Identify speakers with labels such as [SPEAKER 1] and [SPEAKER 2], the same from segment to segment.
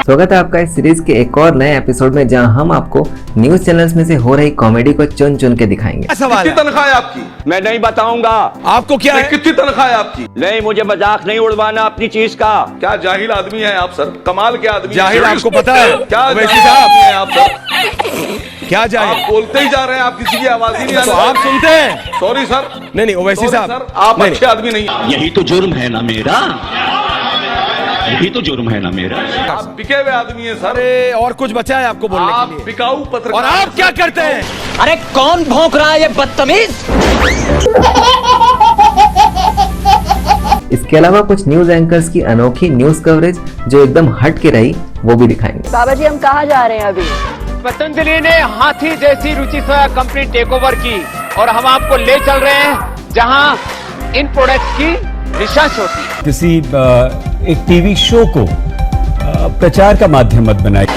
[SPEAKER 1] स्वागत है आपका इस सीरीज के एक और नए एपिसोड में, जहां हम आपको न्यूज चैनल्स में से हो रही कॉमेडी को चुन चुन के दिखाएंगे।
[SPEAKER 2] कितनी तनख्वाह है आपकी?
[SPEAKER 3] मैं नहीं बताऊंगा।
[SPEAKER 2] आपको क्या है? कितनी तनख्वाह है आपकी?
[SPEAKER 3] नहीं, मुझे मजाक नहीं उड़वाना अपनी चीज का।
[SPEAKER 2] क्या जाहिल आदमी है आप सर? कमाल के आदमी।
[SPEAKER 4] जाहिल आपको पता है?
[SPEAKER 2] क्या
[SPEAKER 4] वैसे
[SPEAKER 2] आदमी है आप सर?
[SPEAKER 4] क्या जाहिल?
[SPEAKER 2] आप बोलते ही जा रहे हैं, आप किसी की आवाज ही नहीं आ
[SPEAKER 4] तो
[SPEAKER 2] रही।
[SPEAKER 4] आप सुनते हैं?
[SPEAKER 2] Sorry sir.
[SPEAKER 4] नहीं ओवैसी साहब,
[SPEAKER 2] सर आप अच्छे आदमी नहीं हैं।
[SPEAKER 5] यही तो जुर्म है ना मेरा, यही तो जुर्म है ना मेरा।
[SPEAKER 2] आप बिके हुए आदमी हैं सर।
[SPEAKER 4] अरे और कुछ बचा है आपको बोलने
[SPEAKER 2] आप
[SPEAKER 4] के लिए?
[SPEAKER 2] बिकाऊ पत्रकार।
[SPEAKER 4] और आप क्या करते हैं?
[SPEAKER 6] अरे कौन भौंक रहा है ये बदतमीज?
[SPEAKER 1] इसके अलावा कुछ न्यूज एंकर्स की अनोखी न्यूज कवरेज जो एकदम हट के रही, वो भी दिखाएंगे।
[SPEAKER 7] बाबा जी हम कहाँ जा रहे हैं अभी?
[SPEAKER 6] पतंजलि ने हाथी जैसी रुचि सोया कंपनी टेक ओवर की और हम आपको ले चल रहे हैं जहां इन प्रोडक्ट्स की रिसर्च होती है।
[SPEAKER 8] किसी एक टीवी शो को प्रचार का माध्यम मत बनाइए।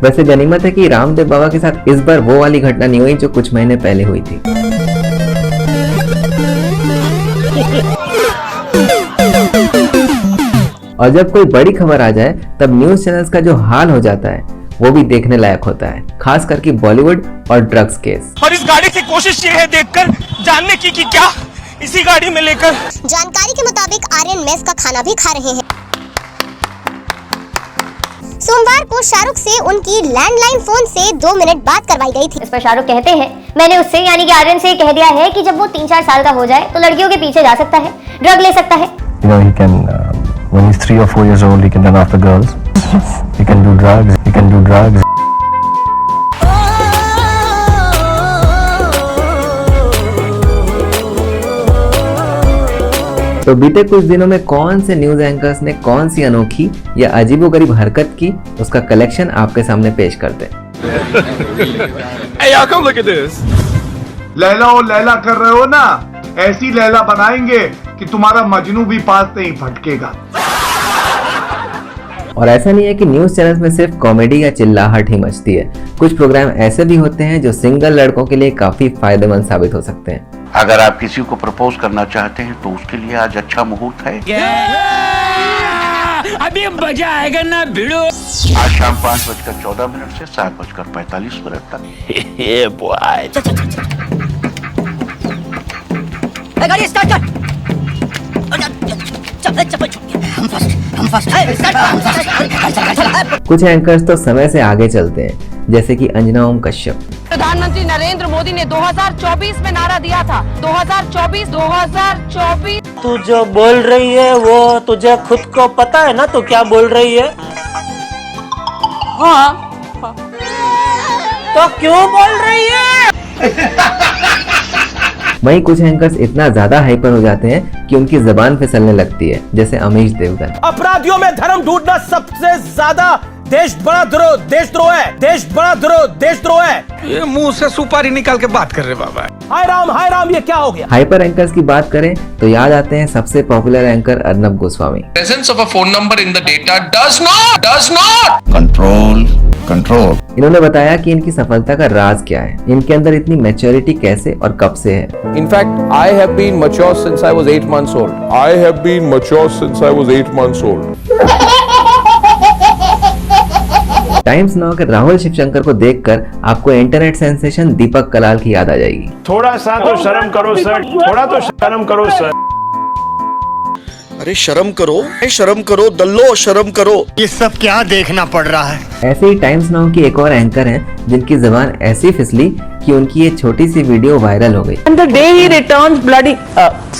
[SPEAKER 1] वैसे गनीमत है कि रामदेव बाबा के साथ इस बार वो वाली घटना नहीं हुई जो कुछ महीने पहले हुई थी। और जब कोई बड़ी खबर आ जाए तब न्यूज चैनल्स का जो हाल हो जाता है वो भी देखने लायक होता है, खास करके बॉलीवुड और ड्रग्स केस।
[SPEAKER 4] और इस गाड़ी से कोशिश ये है देखकर जानने की कि क्या इसी गाड़ी में लेकर।
[SPEAKER 9] जानकारी के मुताबिक आर्यन मेस का खाना भी खा रहे हैं। सोमवार को शाहरुख से उनकी लैंडलाइन फोन से 2 मिनट बात करवाई गई थी।
[SPEAKER 10] इस पर शाहरुख कहते हैं, मैंने उससे यानी कि आर्यन से कह दिया है कि जब वो 3-4 साल का हो जाए तो लड़कियों के पीछे जा सकता है, ड्रग ले सकता है।
[SPEAKER 11] He can when he's 3 or 4 years old, he can run after girls. He can do drugs. He can do drugs.
[SPEAKER 1] तो बीते कुछ दिनों में कौन से न्यूज एंकर्स ने कौन सी अनोखी या अजीबोगरीब हरकत की, उसका कलेक्शन आपके सामने पेश करते हैं।
[SPEAKER 2] Hey, y'all come look at this.
[SPEAKER 12] Laila और लैला कर रहे हो ना, ऐसी लैला बनाएंगे कि तुम्हारा मजनू भी पास नहीं भटकेगा।
[SPEAKER 1] और ऐसा नहीं है कि न्यूज चैनल्स में सिर्फ कॉमेडी या चिल्लाहट ही मचती है, कुछ प्रोग्राम ऐसे भी होते हैं जो सिंगल लड़कों के लिए काफी फायदेमंद साबित हो सकते हैं।
[SPEAKER 5] अगर आप किसी को प्रपोज करना चाहते हैं तो उसके लिए आज अच्छा मुहूर्त है।
[SPEAKER 6] अभी मजा आएगा ना भिड़ो।
[SPEAKER 5] आज शाम 5:14 से 7:45 तक।
[SPEAKER 7] गाड़ी स्टार्ट कर।
[SPEAKER 1] कुछ एंकर्स तो समय से आगे चलते हैं, जैसे कि अंजना ओम कश्यप।
[SPEAKER 7] प्रधानमंत्री नरेंद्र मोदी ने 2024 में नारा दिया था, 2024।
[SPEAKER 6] तू जो बोल रही है वो तुझे खुद को पता है ना, तू क्या बोल रही है? हाँ। तो क्यों बोल रही है?
[SPEAKER 1] वहीं कुछ एंकर्स इतना ज्यादा हाइपर हो जाते हैं कि उनकी जबान फिसलने लगती है, जैसे अमीश देवगन।
[SPEAKER 4] अपराधियों में धर्म ढूंढना सबसे ज्यादा देशद्रोह है।
[SPEAKER 2] ये मुंह से सुपारी निकाल के बात कर रहे बाबा।
[SPEAKER 4] हाय राम ये क्या हो गया?
[SPEAKER 1] हाइपर एंकर्स की बात करें तो याद आते हैं सबसे popular anchor Arnab Goswami.
[SPEAKER 13] Presence of a phone number in the data does not
[SPEAKER 11] Control.
[SPEAKER 1] इन्होंने बताया कि इनकी सफलता का राज क्या है, इनके अंदर इतनी मैच्योरिटी कैसे और कब से है।
[SPEAKER 4] In fact, I have been mature since I was 8 months old.
[SPEAKER 1] Times now के राहुल शिवशंकर को देखकर आपको इंटरनेट सेंसेशन दीपक कलाल की याद आ जाएगी।
[SPEAKER 4] थोड़ा सा तो शर्म करो सर,
[SPEAKER 13] अरे शर्म करो दल्लो, शर्म करो।
[SPEAKER 6] ये सब क्या देखना पड़ रहा है?
[SPEAKER 1] ऐसे ही टाइम्स नाउ की एक और एंकर हैं जिनकी जबान ऐसी फिसली कि उनकी ये छोटी सी वीडियो वायरल हो गई।
[SPEAKER 7] And the day he returns bloody,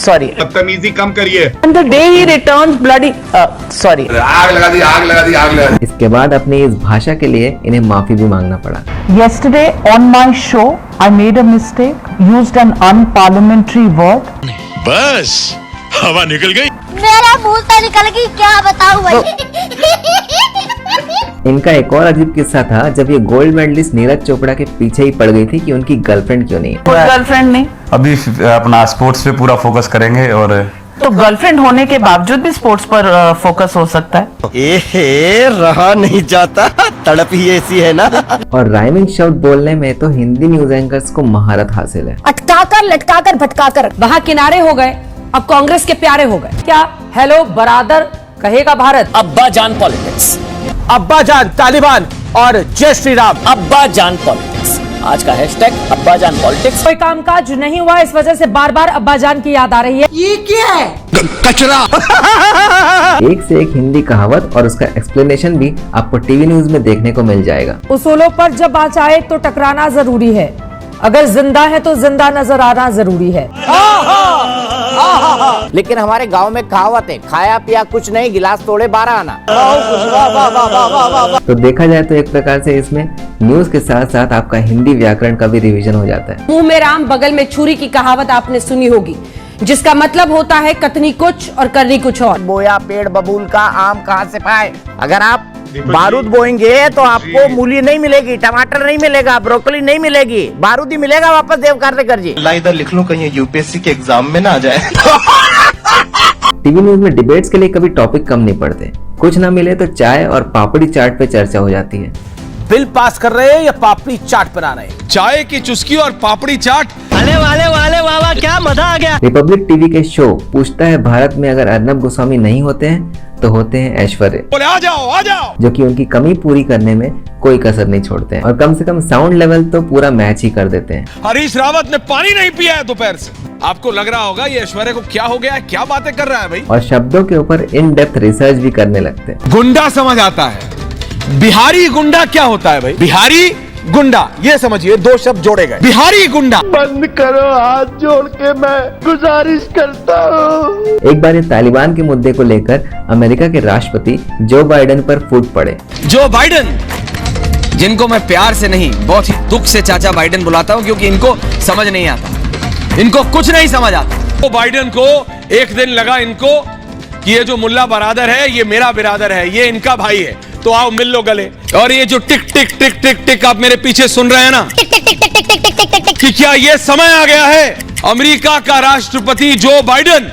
[SPEAKER 7] sorry.
[SPEAKER 12] बदतमीजी कम करिए।
[SPEAKER 7] And the day he returns bloody, sorry.
[SPEAKER 12] आग लगा दी।
[SPEAKER 1] इसके बाद अपनी इस भाषा के लिए इन्हें माफी भी मांगना पड़ा।
[SPEAKER 7] Yesterday on my show, I made a mistake, used an unparliamentary word.
[SPEAKER 13] बस हवा निकल गई।
[SPEAKER 9] मेरा मुंह से निकल गई, क्या बताऊं भाई।
[SPEAKER 1] इनका एक और अजीब किस्सा था जब ये गोल्ड मेडलिस्ट नीरज चोपड़ा के पीछे ही पड़ गई थी कि उनकी गर्लफ्रेंड क्यों नहीं है।
[SPEAKER 7] गर्लफ्रेंड नहीं,
[SPEAKER 11] अभी अपना स्पोर्ट्स पे पूरा फोकस करेंगे। और
[SPEAKER 7] तो गर्लफ्रेंड होने के बावजूद भी स्पोर्ट्स पर फोकस हो सकता है।
[SPEAKER 6] रहा नहीं जाता, तड़प ही ऐसी है ना।
[SPEAKER 1] और राइमिंग शब्द बोलने में तो हिंदी न्यूज एंकर्स को महारत हासिल है।
[SPEAKER 7] अटकाकर लटकाकर भटकाकर वहाँ किनारे हो गए, अब कांग्रेस के प्यारे हो गए। क्या हेलो बरादर
[SPEAKER 14] कहेगा भारत
[SPEAKER 4] अब्बा जान पॉलिटिक्स,
[SPEAKER 14] अब्बा जान तालिबान और जय श्री राम।
[SPEAKER 4] अब्बा जान पॉलिटिक्स आज का हैशटैग अब्बा जान पॉलिटिक्स।
[SPEAKER 14] कोई कामकाज नहीं हुआ, इस वजह से बार बार अब्बा जान की याद आ रही है। ये क्या है?
[SPEAKER 2] कचरा।
[SPEAKER 1] एक से एक हिंदी कहावत और उसका एक्सप्लेनेशन भी आपको टीवी न्यूज में देखने को मिल जाएगा।
[SPEAKER 14] उसूलों पर जब बात आए तो टकराना जरूरी है, अगर जिंदा है तो जिंदा नजर आना जरूरी है।
[SPEAKER 6] लेकिन हमारे गांव में कहावत है, खाया पिया कुछ नहीं, गिलास तोड़े 12 आना।
[SPEAKER 1] तो देखा जाए तो एक प्रकार से इसमें न्यूज के साथ साथ आपका हिंदी व्याकरण का भी रिवीजन हो जाता है।
[SPEAKER 14] मुंह में राम बगल में छुरी की कहावत आपने सुनी होगी, जिसका मतलब होता है कथनी कुछ और करनी कुछ और।
[SPEAKER 6] बोया पेड़ बबूल का आम कहाँ से पाए? अगर आप बारूद बोएंगे तो आपको मूली नहीं मिलेगी, टमाटर नहीं मिलेगा, ब्रोकली नहीं मिलेगी, बारूद ही मिलेगा वापस देवकार जी।
[SPEAKER 15] ला इधर लिख लूं कहीं यूपीएससी के एग्जाम में ना आ जाए।
[SPEAKER 1] टीवी न्यूज में डिबेट्स के लिए कभी टॉपिक कम नहीं पड़ते, कुछ ना मिले तो चाय और पापड़ी चाट पे चर्चा हो जाती है।
[SPEAKER 14] बिल पास कर रहे हैं या पापड़ी चाट बना रहे हैं?
[SPEAKER 2] चाय की चुस्की और पापड़ी चाट।
[SPEAKER 4] वाले वाह क्या मजा आ गया।
[SPEAKER 1] रिपब्लिक टीवी के शो पूछता है भारत में अगर अर्नब गोस्वामी नहीं होते हैं तो होते हैं ऐश्वर्य,
[SPEAKER 2] बोले आ जाओ।
[SPEAKER 1] जो कि उनकी कमी पूरी करने में कोई कसर नहीं छोड़ते हैं और कम से कम साउंड लेवल तो पूरा मैच ही कर देते हैं।
[SPEAKER 2] हरीश रावत ने पानी नहीं पिया है दोपहर से। आपको लग रहा होगा ये ऐश्वर्या को क्या हो गया है, क्या बातें कर रहा है भाई।
[SPEAKER 1] और शब्दों के ऊपर इन डेप्थ रिसर्च भी करने लगते हैं।
[SPEAKER 2] गुंडा समझ आता है, बिहारी गुंडा क्या होता है भाई? बिहारी गुंडा, ये समझिए 2 शब्द जोड़े गए। बिहारी गुंडा।
[SPEAKER 12] बंद करो, हाथ जोड़ के मैं गुजारिश करता हूँ।
[SPEAKER 1] एक बार ये तालिबान के मुद्दे को लेकर अमेरिका के राष्ट्रपति जो बाइडेन पर फूट पड़े।
[SPEAKER 4] जो बाइडेन, जिनको मैं प्यार से नहीं बहुत ही दुख से चाचा बाइडेन बुलाता हूँ, क्योंकि इनको समझ नहीं आता, इनको कुछ नहीं समझ आता।
[SPEAKER 2] तो बाइडेन को एक दिन लगा इनको कि ये जो मुल्ला बरादर है ये मेरा बिरादर है, ये इनका भाई है, तो आओ मिल लो गले। और ये जो टिक टिक टिक टिक टिक आप मेरे पीछे सुन रहे हैं ना, कि क्या ये समय आ गया है अमेरिका का राष्ट्रपति जो बाइडेन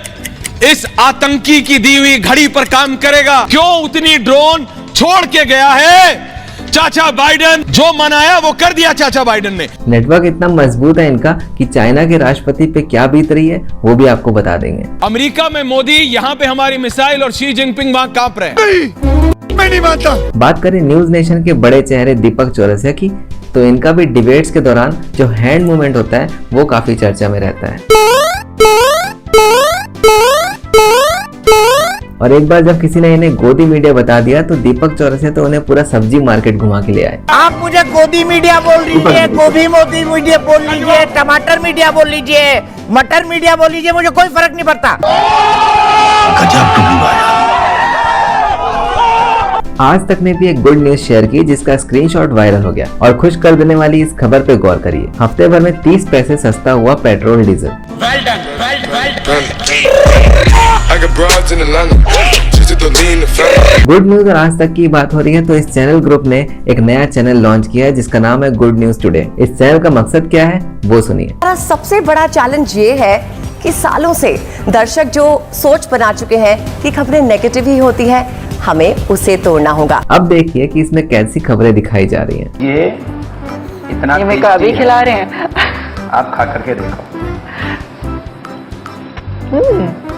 [SPEAKER 2] इस आतंकी की दी हुई घड़ी पर काम करेगा? क्यों उतनी ड्रोन छोड़ के गया है चाचा बाइडेन? जो मनाया वो कर दिया चाचा बाइडेन ने।
[SPEAKER 1] नेटवर्क इतना मजबूत है इनका कि चाइना के राष्ट्रपति पे क्या बीत रही है वो भी आपको बता देंगे।
[SPEAKER 2] अमेरिका में मोदी, यहाँ पे हमारी मिसाइल और शी जिनपिंग वहां कांप रहे हैं। मैं नहीं मानता।
[SPEAKER 1] बात करें न्यूज नेशन के बड़े चेहरे दीपक चौरसिया की, तो इनका भी डिबेट्स के दौरान जो हैंड मूवमेंट होता है वो काफी चर्चा में रहता है। और एक बार जब किसी ने इन्हें गोदी मीडिया बता दिया तो दीपक चौरसिया तो उन्हें पूरा सब्जी मार्केट घुमा के ले आए।
[SPEAKER 6] आप मुझे गोदी मीडिया बोल लीजिए, गोभी मोदी मीडिया बोल लीजिए, टमाटर मीडिया बोल लीजिए, मटर मीडिया बोल लीजिए, मुझे कोई फर्क नहीं पड़ता।
[SPEAKER 1] आज तक ने भी एक गुड न्यूज शेयर की जिसका स्क्रीनशॉट वायरल हो गया और खुश कर देने वाली इस खबर पे गौर करिए। हफ्ते भर में 30 पैसे सस्ता हुआ पेट्रोल डीजल। गुड न्यूज और आज तक की बात हो रही है तो इस चैनल ग्रुप ने एक नया चैनल लॉन्च किया है जिसका नाम है गुड न्यूज टुडे। इस चैनल का मकसद क्या है वो सुनिए।
[SPEAKER 14] सबसे बड़ा चैलेंज ये है कि सालों से दर्शक जो सोच बना चुके हैं कि खबरें नेगेटिव ही होती है, हमें उसे तोड़ना होगा।
[SPEAKER 1] अब देखिए कि इसमें कैसी खबरें दिखाई जा रही हैं।
[SPEAKER 6] ये इतना
[SPEAKER 14] अभी खिला रहे हैं,
[SPEAKER 6] आप खा करके देखो।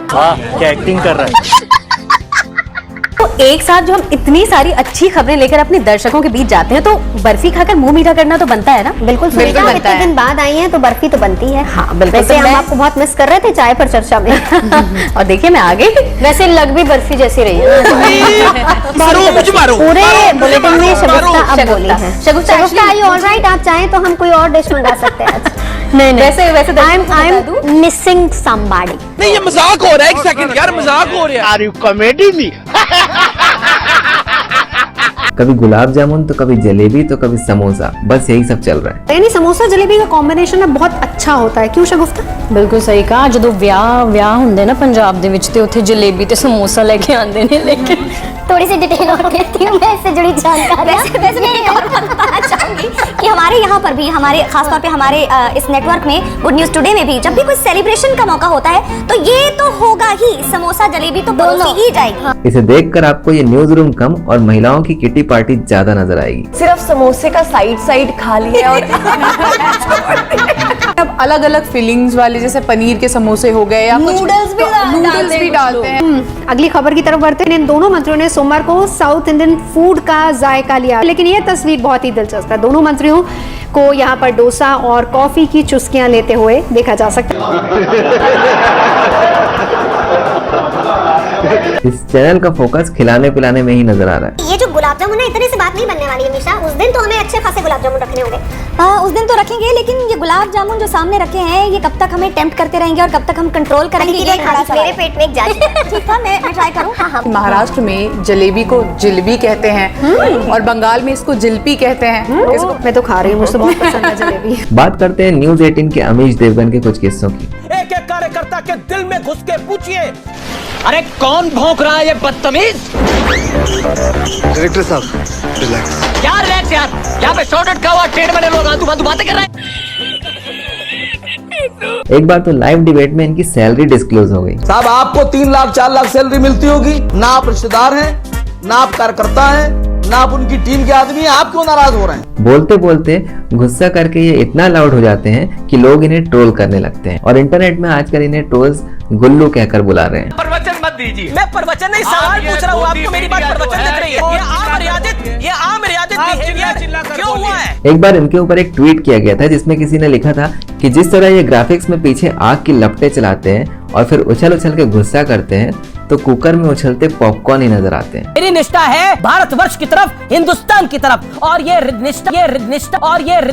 [SPEAKER 4] क्या एक्टिंग कर रहा है।
[SPEAKER 10] तो एक साथ जो हम इतनी सारी अच्छी खबरें लेकर अपने दर्शकों के बीच जाते हैं तो बर्फी खाकर मुंह मीठा करना तो बनता है ना। बिल्कुल
[SPEAKER 9] सुनीता, आप इतने दिन बाद आई हैं तो बर्फी तो बनती है।
[SPEAKER 10] हाँ बिल्कुल।
[SPEAKER 9] वैसे हम आपको बहुत मिस कर रहे थे चाय पर चर्चा में।
[SPEAKER 10] और देखिए मैं आ गई।
[SPEAKER 9] वैसे लग भी बर्फी जैसी रही है। पूरे बुलेटिन में शगुफ्ता अब बोली है। शगुफ्ता आई ऑलराइट, आप चाहें तो हम कोई और डिश मंगा सकते हैं आज।
[SPEAKER 10] नहीं
[SPEAKER 9] वैसे आई एम मिसिंग समबडी।
[SPEAKER 4] नहीं ये मजाक हो रहा है, एक सेकंड यार, मजाक हो रहा है।
[SPEAKER 6] Are you comedy me?
[SPEAKER 1] कभी गुलाब जामुन तो कभी जलेबी तो कभी समोसा, बस यही सब चल रहा है।
[SPEAKER 9] यानी समोसा जलेबी का कॉम्बिनेशन ना बहुत अच्छा होता है, क्यों शगुफ्ता?
[SPEAKER 10] बिल्कुल सही कहा। जो ਵਿਆਹ ਹੁੰਦੇ ਨਾ ਪੰਜਾਬ ਦੇ ਵਿੱਚ ਤੇ ਉੱਥੇ जलेबी ਤੇ समोसा लेके आंदे ने। लेकिन
[SPEAKER 9] थोड़ी सी डिटेल और देती हूँ मैं इससे जुड़ी जानकारी। वैसे मैं एक और बात बताना चाहूंगी कि हमारे यहाँ पर भी, हमारे खासतौर पे हमारे इस नेटवर्क में गुड न्यूज टुडे में भी जब भी कोई सेलिब्रेशन का मौका होता है तो ये तो होगा ही, समोसा जलेबी तो परोसी ही जाएगी।
[SPEAKER 1] इसे देखकर आपको ये न्यूज रूम कम और महिलाओं की किटी पार्टी ज्यादा नजर आएगी।
[SPEAKER 14] सिर्फ समोसे का साइड खा लिया और अब
[SPEAKER 16] अलग अलग फिलिंग्स वाले, जैसे पनीर के समोसे हो गए या
[SPEAKER 9] नूडल्स भी
[SPEAKER 16] डालते हैं।
[SPEAKER 10] अगली खबर की तरफ बढ़ते हैं। इन दोनों मंत्रियों ने सोमवार को साउथ इंडियन फूड का जायका लिया, लेकिन ये तस्वीर बहुत ही दिलचस्प है। दोनों मंत्रियों को यहाँ पर डोसा और कॉफी की चुस्कियां लेते हुए देखा जा सकता है।
[SPEAKER 1] इस चैनल का फोकस खिलाने पिलाने में ही नजर आ रहा है।
[SPEAKER 9] ये जो गुलाब जामुन है, इतने से बात नहीं बनने वाली है निशा। उस दिन तो हमें अच्छे खासे गुलाब जामुन रखने होंगे। उस दिन तो रखेंगे, लेकिन ये गुलाब जामुन जो सामने रखे हैं, ये कब तक हमें टेम्प्ट करते रहेंगे और कब तक हम कंट्रोल करेंगे? ये मेरे पेट में एक जांच ठीक था, मैं ट्राई करूं। हाँ।
[SPEAKER 16] महाराष्ट्र में जलेबी को जिलबी कहते हैं और बंगाल में इसको जिलपी कहते हैं। इसको
[SPEAKER 10] मैं तो खा रही हूँ, मुझे बहुत पसंद है जलेबी।
[SPEAKER 1] बात करते हैं न्यूज़ 18 के अमीश देवगन के कुछ किस्सों की।
[SPEAKER 17] एक एक कार्यकर्ता के दिल में घुस के पूछिए, अरे कौन भौंक रहा है ये बदतमीज?
[SPEAKER 15] डायरेक्टर साहब रिलैक्स।
[SPEAKER 17] क्या रिलैक्स यार, यहाँ पे शॉर्टेड का हुआ ट्रेड में लोग आतू बातें कर रहे हैं।
[SPEAKER 1] एक बार तो लाइव डिबेट में इनकी सैलरी डिस्क्लोज हो गई।
[SPEAKER 17] साहब आपको 3 लाख 4 लाख सैलरी मिलती होगी, ना आप रिश्तेदार हैं, ना आप कार्यकर्ता हैं, ना आप उनकी टीम के आदमी हैं, आप क्यों नाराज हो रहे हैं?
[SPEAKER 1] बोलते बोलते गुस्सा करके ये इतना लाउड हो जाते हैं कि लोग इन्हें ट्रोल करने लगते हैं और इंटरनेट में आजकल इन्हें ट्रोल्स गुल्लू कहकर बुला रहे हैं।
[SPEAKER 17] प्रवचन मत दीजिए। मैं प्रवचन नहीं, सवाल पूछ रहा हूँ, आपको मेरी बात प्रवचन लग रही है। ये आमर्यादित बिहेवियर क्यों हुआ है?
[SPEAKER 1] एक बार इनके ऊपर एक ट्वीट किया गया था जिसमें किसी ने लिखा था कि जिस तरह ये ग्राफिक्स में पीछे आग की लपटें चलाते हैं और फिर उछल उछल के गुस्सा करते हैं, तो कुकर में उछलते पॉपकॉर्न ही नजर आते हैं।
[SPEAKER 17] मेरी निष्ठा है भारतवर्ष की तरफ, हिंदुस्तान की तरफ, और ये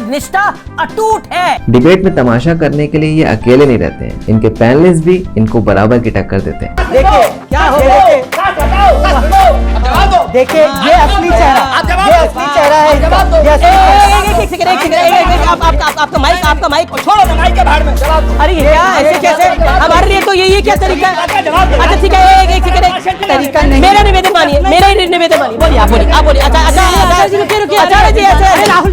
[SPEAKER 17] निष्ठा अटूट है।
[SPEAKER 1] डिबेट में तमाशा करने के लिए ये अकेले नहीं रहते हैं, इनके पैनलिस्ट भी इनको बराबर की टक्कर देते हैं।
[SPEAKER 17] देखिए क्या हो गया, देखिए ये असली चेहरा, ये असली चेहरा है। आपका माइक छोड़ो ना, माइक के भाड़ में। अरे ये क्या ऐसे कैसे हमारे लिए, तो ये क्या तरीका है? अच्छा ठीक है, एक तरीका नहीं, मेरा निवेदन मानिए, बोलिए आप बोलिए। अच्छा रुकिए राहुल,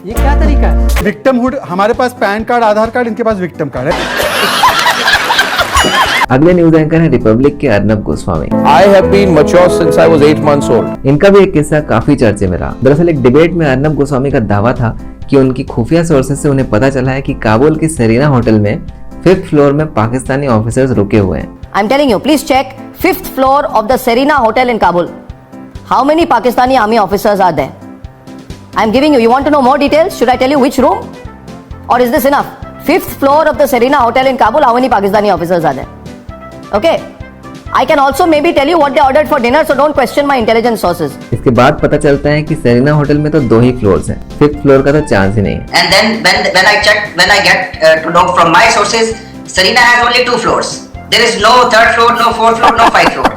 [SPEAKER 18] ये क्या तरीका है? विक्टिमहुड, हमारे पास पैन कार्ड आधार कार्ड, इनके पास विक्टिम कार्ड है।
[SPEAKER 1] अगले न्यूज एंकर है रिपब्लिक के Arnab Goswami.
[SPEAKER 19] I have been mature since I was 8 months old.
[SPEAKER 1] इनका भी एक किस्सा काफी चर्चे में रहा। दरअसल एक डिबेट में अर्नब गोस्वामी का दावा था कि उनकी खुफिया सोर्सेज से उन्हें पता चला है कि काबुल की सेरेना होटल में 5th फ्लोर में पाकिस्तानी ऑफिसर्स रुके हुए हैं।
[SPEAKER 20] I'm telling you, please check 5th floor of the Serena Hotel in Kabul. How many Pakistani army officers are there? I'm giving you. You want to know more details? Should I tell you which room? Or is this enough? 5th floor of the Serena Hotel in Kabul. How many Pakistani officers are there? Okay. I can also maybe tell you what they ordered for dinner. So don't question my intelligence sources.
[SPEAKER 1] इसके बाद पता चलता है कि Serena hotel में तो 2 ही floors हैं, 5th floor का तो चांस ही नहीं है।
[SPEAKER 21] And then when I get to know from my sources, Serena has only 2 floors. There is no 3rd floor, no 4th floor, no 5th floor.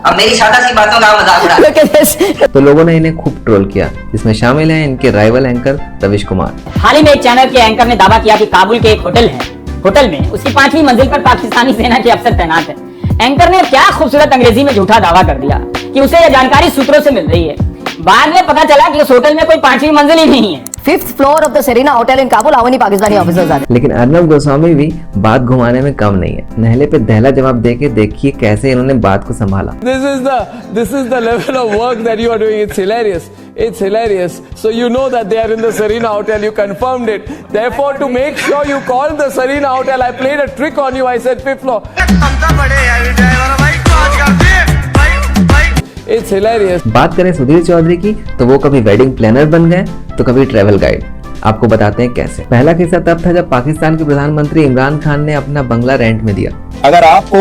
[SPEAKER 21] अब मेरी सादा सी बातों का मजाक उड़ा।
[SPEAKER 1] तो लोगों ने इन्हें खूब ट्रोल किया, जिसमें शामिल हैं इनके राइवल एंकर रविश कुमार।
[SPEAKER 22] हाल ही में एक चैनल के एंकर ने दावा किया कि काबुल के एक होटल है, होटल में उसकी 5वीं मंजिल पर पाकिस्तानी सेना के अफसर तैनात है। एंकर ने क्या खूबसूरत अंग्रेजी में झूठा दावा कर दिया कि उसे यह जानकारी सूत्रों से मिल रही है। बाद में पता चला कि उस होटल में कोई 5वीं मंजिल ही नहीं है।
[SPEAKER 20] 5th floor of the Serena Hotel in Kabul. How many Pakistani officers are there?
[SPEAKER 1] लेकिन अर्नब गोस्वामी भी बात घुमाने में कम नहीं है। नहले पे दहला जवाब देके देखिए कैसे इन्होंने बात को संभाला।
[SPEAKER 23] This is the level of work that you are doing. It's hilarious. It's hilarious. So you know that they are in the Serena Hotel. You confirmed it. Therefore, to make sure you called the Serena Hotel, I played a trick on you. I said 5th floor. It's hilarious.
[SPEAKER 1] बात करें सुधीर चौधरी की, तो वो कभी wedding planner बन गए तो कभी ट्रैवल गाइड। आपको बताते हैं कैसे। पहला किस्सा तब था जब पाकिस्तान के प्रधानमंत्री इमरान खान ने अपना बंगला रेंट में दिया।
[SPEAKER 24] अगर आपको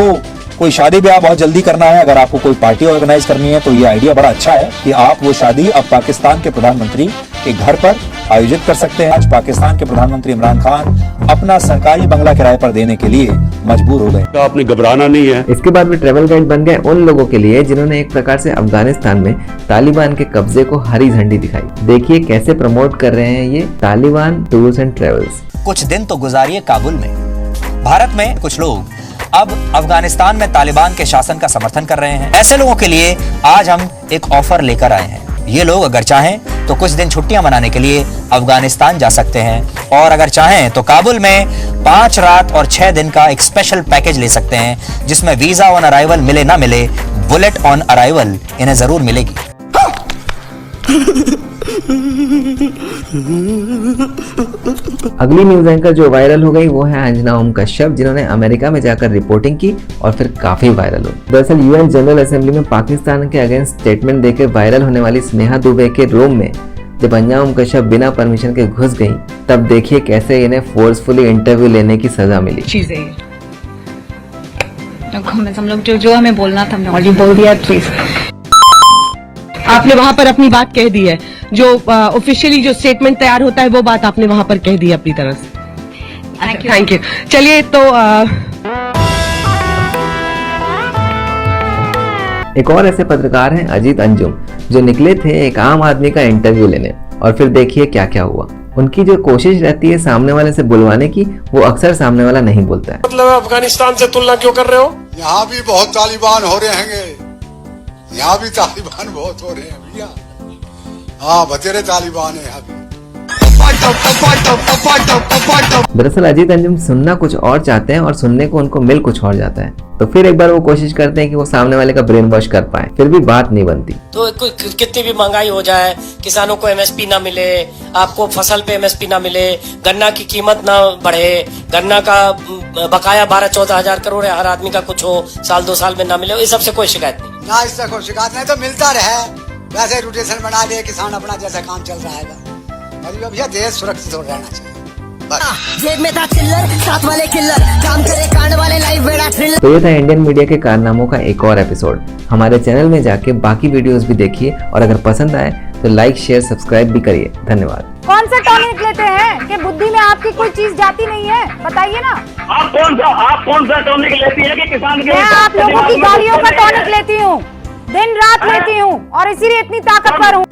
[SPEAKER 24] कोई शादी ब्याह बहुत जल्दी करना है, अगर आपको कोई पार्टी ऑर्गेनाइज करनी है, तो ये आइडिया बड़ा अच्छा है कि आप वो शादी अब पाकिस्तान के प्रधानमंत्री के घर पर आयोजित कर सकते हैं। आज पाकिस्तान के प्रधानमंत्री इमरान खान अपना सरकारी बंगला किराए पर देने के लिए मजबूर हो गए।
[SPEAKER 5] आपने घबराना नहीं है।
[SPEAKER 1] इसके बाद भी ट्रैवल गाइड बन गए उन लोगों के लिए जिन्होंने एक प्रकार से अफगानिस्तान में तालिबान के कब्जे को हरी झंडी दिखाई। देखिए कैसे प्रमोट कर रहे हैं ये तालिबान टूर्स एंड ट्रेवल्स।
[SPEAKER 25] कुछ दिन तो गुजारिए काबुल में। भारत में कुछ लोग अब अफगानिस्तान में तालिबान के शासन का समर्थन कर रहे हैं। ऐसे लोगों के लिए आज हम एक ऑफर लेकर आए हैं। ये लोग अगर चाहें तो कुछ दिन छुट्टियां मनाने के लिए अफगानिस्तान जा सकते हैं, और अगर चाहें तो काबुल में 5 रात और 6 दिन का एक स्पेशल पैकेज ले सकते हैं, जिसमें वीजा ऑन अराइवल मिले ना मिले, बुलेट ऑन अराइवल इन्हें जरूर मिलेगी।
[SPEAKER 1] अगली न्यूज एंकर जो वायरल हो गई वो है अंजना ओम कश्यप, जिन्होंने अमेरिका में जाकर रिपोर्टिंग की और फिर काफी वायरल हुई। दरअसल यूएन जनरल असेंबली में पाकिस्तान के अगेंस्ट स्टेटमेंट देकर वायरल होने वाली स्नेहा दुबे के रूम में जब अंजना ओम कश्यप बिना परमिशन के घुस गई, तब देखिए कैसे इन्हें फोर्सफुली इंटरव्यू लेने की सजा मिली।
[SPEAKER 3] चीजें हम लोग जो हमें बोलना था हमने ऑलरेडी बोल दिया। प्लीज
[SPEAKER 17] आपने वहां पर अपनी बात कह दी है, जो ऑफिशियली जो स्टेटमेंट तैयार होता है वो बात आपने वहां पर कह दी अपनी तरफ से। Thank you. चलिए तो
[SPEAKER 1] एक और ऐसे पत्रकार हैं अजीत अंजुम, जो निकले थे एक आम आदमी का इंटरव्यू लेने, और फिर देखिए क्या क्या हुआ। उनकी जो कोशिश रहती है सामने वाले से बुलवाने की, वो अक्सर सामने वाला नहीं बोलता है।
[SPEAKER 7] मतलब अफगानिस्तान से तुलना क्यों कर रहे हो?
[SPEAKER 8] यहाँ भी बहुत तालिबान हो रहे हैं, यहाँ भी तालिबान बहुत हो रहे हैं भैया। हाँ, बतेरे तालिबान है यहाँ भी।
[SPEAKER 1] दरअसल अजीत अंजुम सुनना कुछ और चाहते हैं और सुनने को उनको मिल कुछ और जाता है, तो फिर एक बार वो कोशिश करते हैं कि वो सामने वाले का ब्रेन वॉश कर पाए, फिर भी बात नहीं बनती।
[SPEAKER 11] तो कितनी भी महंगाई हो जाए, किसानों को एमएसपी ना मिले, आपको फसल पे एमएसपी ना मिले, गन्ना की कीमत ना बढ़े, गन्ना का बकाया 12-14 हजार करोड़ है, हर आदमी का कुछ हो, साल 2 साल में ना मिले, इस सबसे कोई शिकायत नहीं।
[SPEAKER 13] ना इससे कोई शिकायत नहीं, तो मिलता रहे, वैसे रोटेशन बना दे, किसान अपना जैसा काम चल रहा है। भैया देश सुरक्षित हो रहना चाहिए।
[SPEAKER 26] जेब में था चिल्लर, साथ वाले किल्लर, काम करे कांड वाले लाइव बेड़ा थ्रिलर।
[SPEAKER 1] तो ये था इंडियन मीडिया के कारनामों का एक और एपिसोड। हमारे चैनल में जाके बाकी वीडियोस भी देखिए, और अगर पसंद आए तो लाइक शेयर सब्सक्राइब भी करिए। धन्यवाद।
[SPEAKER 10] कौन सा टॉनिक लेते हैं कि बुद्धि में आपकी कोई चीज जाती नहीं है? बताइए ना।
[SPEAKER 27] आप कौन सा टॉनिक लेती है कि किसान के?
[SPEAKER 10] मैं आप लोगों की गालियों का टॉनिक लेती हूँ, दिन रात लेती हूँ, और इसीलिए इतनी ताकतवर हूँ।